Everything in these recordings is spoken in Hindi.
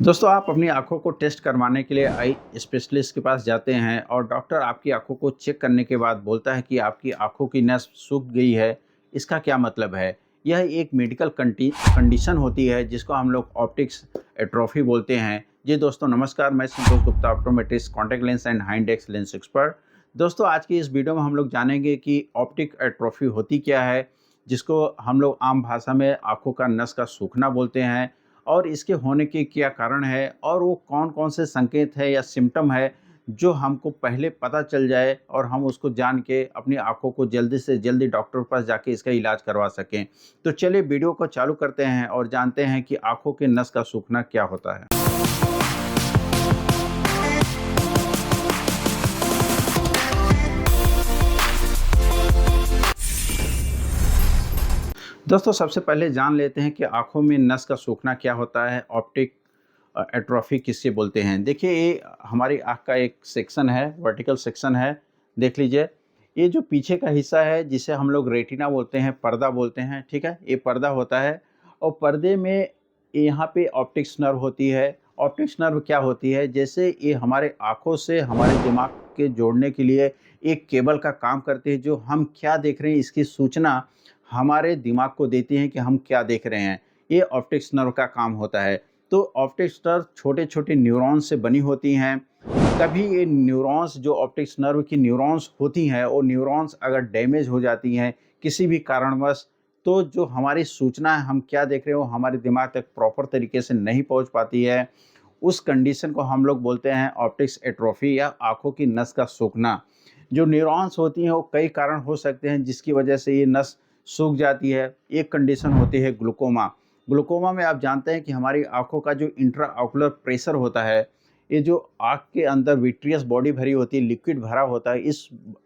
दोस्तों, आप अपनी आँखों को टेस्ट करवाने के लिए आई स्पेशलिस्ट के पास जाते हैं और डॉक्टर आपकी आँखों को चेक करने के बाद बोलता है कि आपकी आँखों की नस सूख गई है। इसका क्या मतलब है? यह एक मेडिकल कंडीशन होती है जिसको हम लोग ऑप्टिक्स एट्रोफी बोलते हैं। जी दोस्तों नमस्कार, मैं Santosh Gupta, optometrist, contact lens and high index lens expert. दोस्तों, आज की इस वीडियो में हम लोग जानेंगे कि ऑप्टिक एट्रोफी होती क्या है, जिसको हम लोग आम भाषा में आँखों का नस का सूखना बोलते हैं। और इसके होने के क्या कारण है और वो कौन-कौन से संकेत है या सिम्पटम है जो हमको पहले पता चल जाए और हम उसको जान के अपनी आँखों को जल्दी से जल्दी डॉक्टर के पास जाके इसका इलाज करवा सकें। तो चलिए वीडियो को चालू करते हैं और जानते हैं कि आँखों के नस का सूखना क्या होता है। दोस्तों, सबसे पहले जान लेते हैं कि आँखों में नस का सूखना क्या होता है, ऑप्टिक एट्रोफी किससे बोलते हैं। देखिए, ये हमारी आँख का एक सेक्शन है, वर्टिकल सेक्शन है। देख लीजिए, ये जो पीछे का हिस्सा है जिसे हम लोग रेटिना बोलते हैं, पर्दा बोलते हैं, ठीक है? ये पर्दा होता है और पर्दे में यहाँ पे ऑप्टिक्स नर्व होती है। ऑप्टिक्स नर्व क्या होती है? जैसे ये हमारे आँखों से हमारे दिमाग के जोड़ने के लिए एक केबल का काम करती है, जो हम क्या देख रहे हैं इसकी सूचना हमारे दिमाग को देती हैं कि हम क्या देख रहे हैं। ये ऑप्टिक्स नर्व का काम होता है। तो ऑप्टिक्स नर्व छोटे-छोटे न्यूरॉन्स से बनी होती हैं। कभी ये न्यूरॉन्स जो ऑप्टिक्स नर्व की न्यूरॉन्स होती हैं, वो न्यूरॉन्स अगर डैमेज हो जाती हैं किसी भी कारणवश, तो जो हमारी सूचना है हम क्या देख रहे हो हमारे दिमाग तक प्रॉपर तरीके से नहीं पहुंच पाती है। उस कंडीशन को हम लोग बोलते हैं ऑप्टिक्स एट्रोफी या आँखों की नस का सूखना। जो न्यूरॉन्स होती हैं वो कई कारण हो सकते हैं जिसकी वजह से ये नस सूख जाती है। एक कंडीशन होती है ग्लूकोमा। ग्लूकोमा में आप जानते हैं कि हमारी आँखों का जो इंट्रा ऑकुलर प्रेशर होता है, ये जो आँख के अंदर विट्रियस बॉडी भरी होती है, लिक्विड भरा होता है,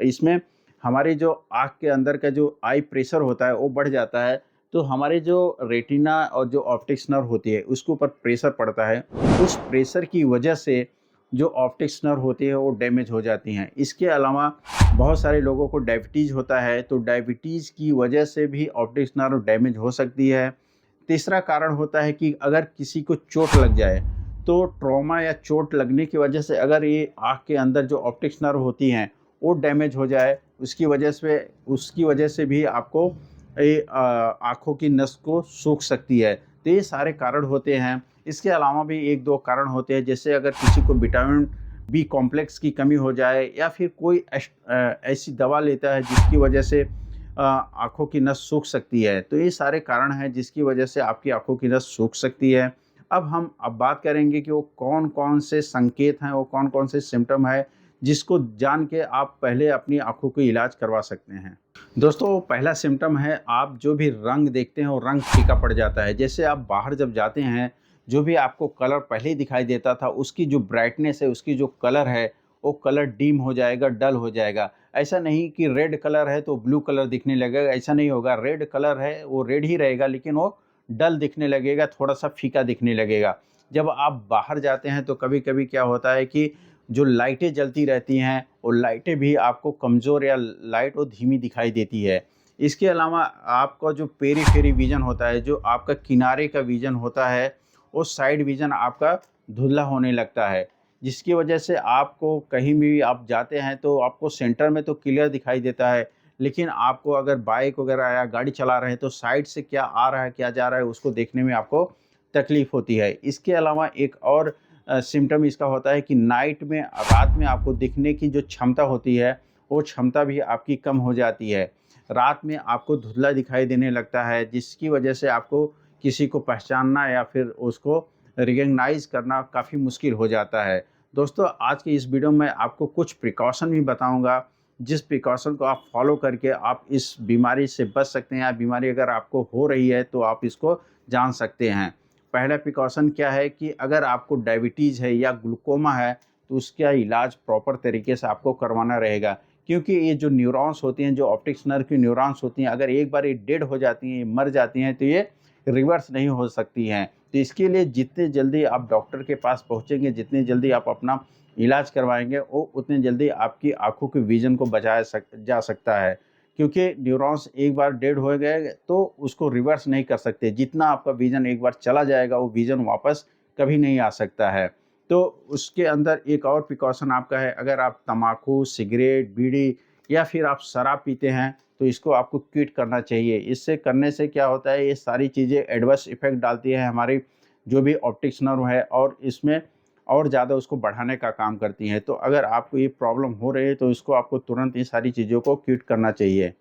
इसमें हमारी जो आँख के अंदर का जो आई प्रेशर होता है वो बढ़ जाता है। तो हमारे जो रेटिना और जो ऑप्टिक्स नर्व होती है उसके ऊपर प्रेशर पड़ता है। उस प्रेशर की वजह से जो ऑप्टिक्स नर्व होती है वो डैमेज हो जाती हैं। इसके अलावा बहुत सारे लोगों को डायबिटीज़ होता है, तो डायबिटीज़ की वजह से भी ऑप्टिक्स नर्व डैमेज हो सकती है। तीसरा कारण होता है कि अगर किसी को चोट लग जाए, तो ट्रॉमा या चोट लगने की वजह से अगर ये आँख के अंदर जो ऑप्टिक्स नर्व होती हैं, वो डैमेज हो जाए, उसकी वजह से भी आपको ये आँखों की नस को सूख सकती है। तो ये सारे कारण होते हैं। इसके अलावा भी 1-2 कारण होते हैं, जैसे अगर किसी को विटामिन बी कॉम्प्लेक्स की कमी हो जाए या फिर कोई ऐसी दवा लेता है जिसकी वजह से आँखों की नस सूख सकती है। तो ये सारे कारण हैं जिसकी वजह से आपकी आँखों की नस सूख सकती है। अब बात करेंगे कि वो कौन-कौन से संकेत हैं, वो कौन-कौन से सिम्पटम है, जिसको जान के आप पहले अपनी आँखों का इलाज करवा सकते हैं। दोस्तों, पहला सिम्पटम है, आप जो भी रंग देखते हैं वो रंग फीका पड़ जाता है। जैसे आप बाहर जब जाते हैं, जो भी आपको कलर पहले ही दिखाई देता था, उसकी जो ब्राइटनेस है, उसकी जो कलर है, वो कलर डिम हो जाएगा, डल हो जाएगा। ऐसा नहीं कि रेड कलर है तो ब्लू कलर दिखने लगेगा, ऐसा नहीं होगा। रेड कलर है, वो रेड ही रहेगा लेकिन वो डल दिखने लगेगा, थोड़ा-सा फीका दिखने लगेगा। जब आप बाहर जाते हैं तो कभी-कभी क्या होता है कि जो लाइटें जलती रहती हैं, वो लाइटें भी आपको कमज़ोर या लाइट और धीमी दिखाई देती है। इसके अलावा आपका जो पेरी-फेरी विज़न होता है, जो आपका किनारे का विज़न होता है, वो साइड विज़न आपका धुंधला होने लगता है, जिसकी वजह से आपको कहीं भी आप जाते हैं तो आपको सेंटर में तो क्लियर दिखाई देता है, लेकिन आपको अगर बाइक वगैरह या गाड़ी चला रहे हैं तो साइड से क्या आ रहा है, क्या जा रहा है, उसको देखने में आपको तकलीफ़ होती है। इसके अलावा एक और सिम्पटम इसका होता है कि रात में आपको दिखने की जो क्षमता होती है, वो क्षमता भी आपकी कम हो जाती है। रात में आपको धुंधला दिखाई देने लगता है, जिसकी वजह से आपको किसी को पहचानना या फिर उसको रिकॉग्नाइज़ करना काफ़ी मुश्किल हो जाता है। दोस्तों, आज की इस वीडियो में आपको कुछ प्रिकॉशन भी बताऊँगा, जिस प्रिकॉशन को आप फ़ॉलो करके आप इस बीमारी से बच सकते हैं, या बीमारी अगर आपको हो रही है तो आप इसको जान सकते हैं। पहला प्रिकॉशन क्या है कि अगर आपको डायबिटीज़ है या ग्लूकोमा है, तो उसका इलाज प्रॉपर तरीके से आपको करवाना रहेगा। क्योंकि ये जो न्यूरॉन्स होती हैं, जो ऑप्टिक्स नर्व की न्यूरॉन्स होती हैं, अगर एक बार ये डेड हो जाती हैं, मर जाती हैं, तो ये रिवर्स नहीं हो सकती हैं। तो इसके लिए जितने जल्दी आप डॉक्टर के पास पहुँचेंगे, जितनी जल्दी आप अपना इलाज करवाएँगे, वो उतनी जल्दी आपकी आँखों के विज़न को बचाया जा सकता है। क्योंकि न्यूरॉन्स एक बार डेड हो गए तो उसको रिवर्स नहीं कर सकते। जितना आपका विज़न एक बार चला जाएगा, वो विज़न वापस कभी नहीं आ सकता है। तो उसके अंदर एक और प्रिकॉशन आपका है, अगर आप तम्बाकू, सिगरेट, बीड़ी या फिर आप शराब पीते हैं, तो इसको आपको क्विट करना चाहिए। इससे करने से क्या होता है, ये सारी चीज़ें एडवर्स इफ़ेक्ट डालती है हमारी जो भी ऑप्टिक्स नर्व है, और इसमें और ज़्यादा उसको बढ़ाने का काम करती हैं। तो अगर आपको ये प्रॉब्लम हो रही है, तो इसको आपको तुरंत इन सारी चीज़ों को क्विट करना चाहिए।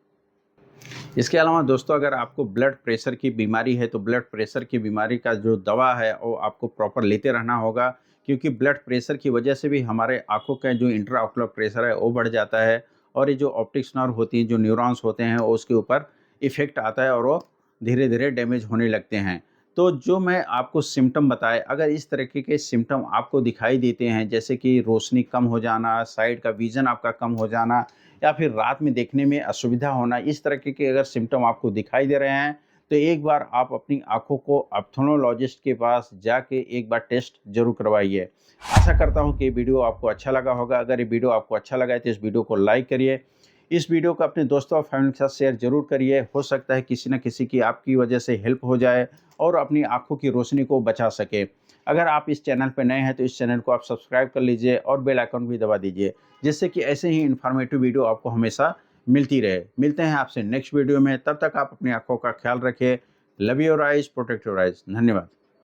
इसके अलावा दोस्तों, अगर आपको ब्लड प्रेशर की बीमारी है, तो ब्लड प्रेशर की बीमारी का जो दवा है वो आपको प्रॉपर लेते रहना होगा, क्योंकि ब्लड प्रेशर की वजह से भी हमारे आँखों का जो इंट्राऑक्यूलर प्रेशर है वो बढ़ जाता है, और ये जो ऑप्टिक्स नर्व होती है, जो न्यूरॉन्स होते हैं, वो उसके ऊपर इफ़ेक्ट आता है और वो धीरे-धीरे डैमेज होने लगते हैं। तो जो मैं आपको सिम्पटम बताए, अगर इस तरीके के सिम्पटम आपको दिखाई देते हैं, जैसे कि रोशनी कम हो जाना, साइड का विज़न आपका कम हो जाना, या फिर रात में देखने में असुविधा होना, इस तरीके के अगर सिम्पटम आपको दिखाई दे रहे हैं, तो एक बार आप अपनी आँखों को ऑप्थेल्मोलॉजिस्ट के पास जाके एक बार टेस्ट ज़रूर करवाइए। आशा करता हूँ कि ये वीडियो आपको अच्छा लगा होगा। अगर ये वीडियो आपको अच्छा लगा है तो इस वीडियो को लाइक करिए। इस वीडियो को अपने दोस्तों और फैमिली के साथ शेयर ज़रूर करिए। हो सकता है किसी न किसी की आपकी वजह से हेल्प हो जाए और अपनी आँखों की रोशनी को बचा सके। अगर आप इस चैनल पे नए हैं तो इस चैनल को आप सब्सक्राइब कर लीजिए और बेल आइकन भी दबा दीजिए, जिससे कि ऐसे ही इन्फॉर्मेटिव वीडियो आपको हमेशा मिलती रहे। मिलते हैं आपसे नेक्स्ट वीडियो में, तब तक आप अपनी आँखों का ख्याल रखें। Love your eyes, protect your eyes. धन्यवाद।